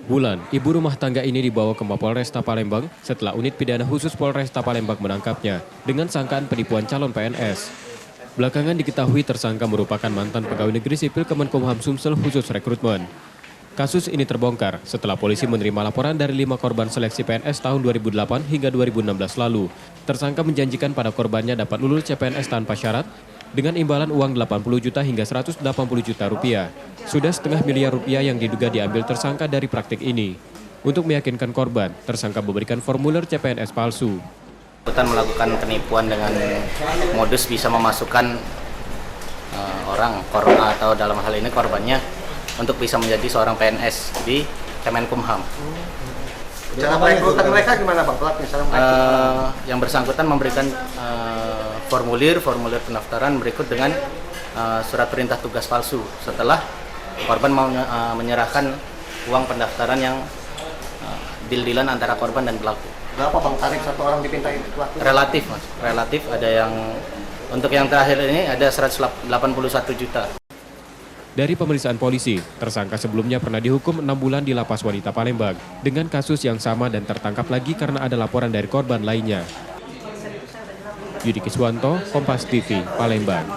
Bulan, ibu rumah tangga ini dibawa ke Mapolresta Palembang setelah unit pidana khusus Polresta Palembang menangkapnya dengan sangkaan penipuan calon PNS. Belakangan diketahui tersangka merupakan mantan pegawai negeri sipil Kemenkumham Sumsel khusus rekrutmen. Kasus ini terbongkar setelah polisi menerima laporan dari 5 korban seleksi PNS tahun 2008 hingga 2016 lalu. Tersangka menjanjikan pada korbannya dapat lulus CPNS tanpa syarat dengan imbalan uang 80 juta hingga 180 juta rupiah. Sudah setengah miliar rupiah yang diduga diambil tersangka dari praktik ini. Untuk meyakinkan korban, tersangka memberikan formulir CPNS palsu. Kita melakukan penipuan dengan modus bisa memasukkan orang atau dalam hal ini korbannya untuk bisa menjadi seorang PNS di Kemenkumham. Cara merekrutkan mereka gimana Pak? Yang bersangkutan memberikan formulir pendaftaran berikut dengan surat perintah tugas palsu setelah korban mau menyerahkan uang pendaftaran yang deal-dealan antara korban dan pelaku. Berapa Bang tarif satu orang dipinta itu? Relatif Mas, relatif ada yang untuk yang terakhir ini ada 181 juta. Dari pemeriksaan polisi, tersangka sebelumnya pernah dihukum 6 bulan di Lapas Wanita Palembang dengan kasus yang sama dan tertangkap lagi karena ada laporan dari korban lainnya. Yudi Kiswanto, Kompas TV, Palembang.